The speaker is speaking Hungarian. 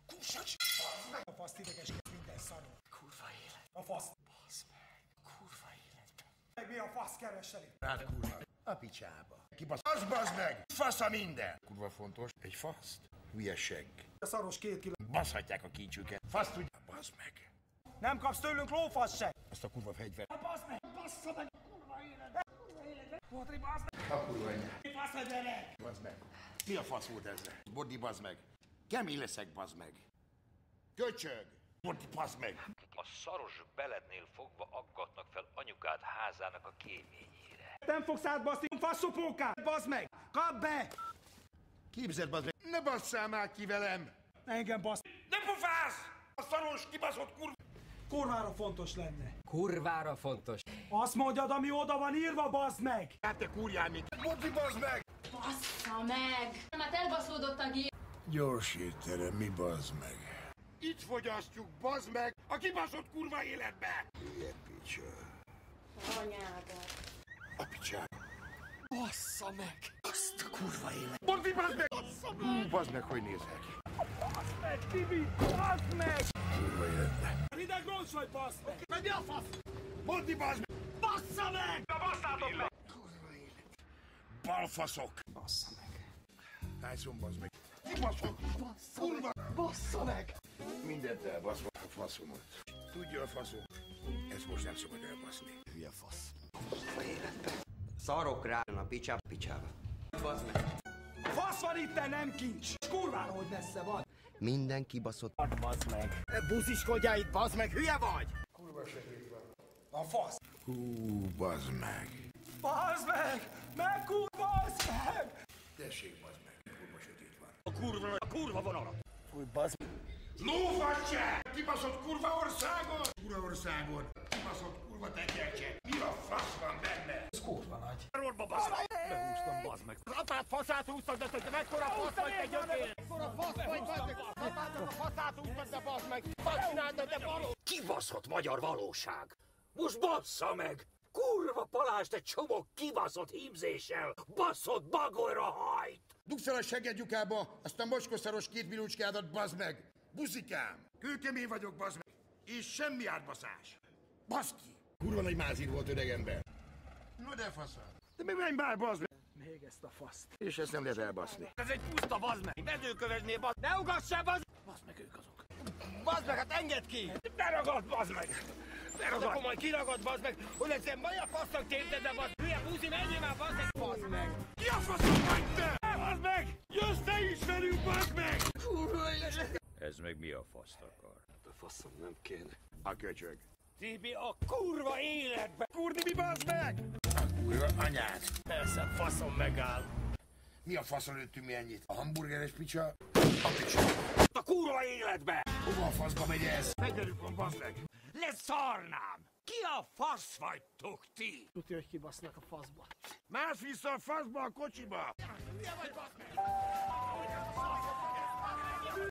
Kussacs! A fasz idegesít minden szarul. Kurva élet. A fasz. Basz meg. Kurva élet. Meg mi a fasz kereseli? Rád kurva. A picsába. Kibasz. Az bazd meg! Fasz a minden! Kurva fontos. Egy faszt. Hülye segg. A szaros 2 kiló. Baszhatják a kincsüket. Fasz tudja. Bazd meg. Nem kapsz tőlünk lófasz se! Azt a kurva fegyvert. Basz meg! Bassza meg! Kurva életbe! Kurva életbe! Botri, basz meg! A kurva anyját. Fasz a gyerek! Bazd meg. Mi a fasz volt ez? Bodi, bazd meg. Kemény leszek, bazd meg. Köcsög. Bodi, bazd meg. A szaros belednél fogva aggatnak fel anyukád házának a kéményére. Nem fogsz átbaszni, faszopókát! Bazd meg! Kap be! Képzeld, bazd meg. Ne basszál már ki velem. Engem basz... Ne pofász! A szaros kibaszott kurva. Kurvára fontos lenne. Kurvára fontos. Azt mondjad, ami oda van írva, bazd meg! Hát te kurjál még. Bodi, bazd meg. Bassza meg! Hát elbaszódott a gép. Gyors étterem, mi bazd meg? Itt fogyasztjuk, bazd meg, a kibaszott kurva életbe! Ilyen picsa. Anyádat. A picsa. Bassza meg. Azt a kurva élet. Bodi, bazd meg! Bazd meg, hogy nézel ki? Bazd meg, Tibi! Bazd meg! Kurva életbe. Hideg roncs vagy, bazd meg! Meg mi a fasz? Bodi, bazd meg! Bassza meg! Na basszátok meg! Kurva élet. Balfaszok. Bassza meg! Tájszom, bazd meg. Kibaszok! Kurva! Bassza meg! Mindent elbaszva a faszomat. Tudja a faszom, ezt most nem szabad elbaszni. Hülye fasz. Szarok rá a picsába. Bazd meg. Fasz van itt, nem kincs! Kurvára, hogy messze van! Minden kibaszott. Bazd meg! Busziskodjál itt, bazd meg, hülye vagy? Kurva sötét van. A fasz! Hú, bazd meg. Bazd meg! Meg bazd meg! Tessék, bazd meg, kurva sötét van. A kurva vonalat! Fúj, bazd meg. Lófacse! Kibaszott kurva országon! Kurva országon! Kibaszott kurva tekercse! Mi a fasz van benne? Ez kurva nagy. Rorba, bazd meg! Behúztam, bazd meg. Az apád faszát húztad, de te mekkora fasz vagy, te gyökér! Mekkora fasz vagy, bazd meg! Az apádnak a faszát húztad, de bazd meg! Fasz csináltad, de való! Kibaszott magyar valóság. Most bassza meg. Kurva palást egy csomó kibaszott hímzéssel. Baszott bagorra hajt. Dugsz el a segedjukába, azt a mocskoszaros 2 milliócskádat, bazd meg! Buzikám! Kőkemény vagyok, bazd meg! És semmi átbaszás! Baszd ki! Kurva nagy mázid volt, öregember! No de faszad! De még menj bár, bazd meg! Még ezt a faszt. És ezt nem lehet elbaszni. Ez egy puszta, bazd meg. Mezőkövesnél, bazd. Ne ugassál, bazd. Bazd meg, ők azok. Bazd meg, hát engedd ki! Beragad, bazd meg. Beragad. Akkor majd kiragad, bazd meg. Hogy egyszer majd a fasznak tépted, de bazd. Hülye buzi, menjél már, bazd meg. Bazd meg. Ki a faszom vagy te? Bazd meg! Jössz te is velünk, bazd meg! Ez meg mi a faszt akar? A faszom nem kéne. A köcsög. Tibi a kurva életbe. Kurdi, mi bazd meg? A kurva anyád. Persze, faszom megáll. Mi a faszon lőttünk mi ennyit? A hamburgeres picsa? A picsa. A kurva életbe. Hova a faszba megy ez? Fegyverük van, bazd meg! Leszarnám. Ki a fasz vagytok ti? Tudja, hogy kibasznak a faszba. Mász vissza a faszba a kocsiba! Milyen vagy, bazd meg?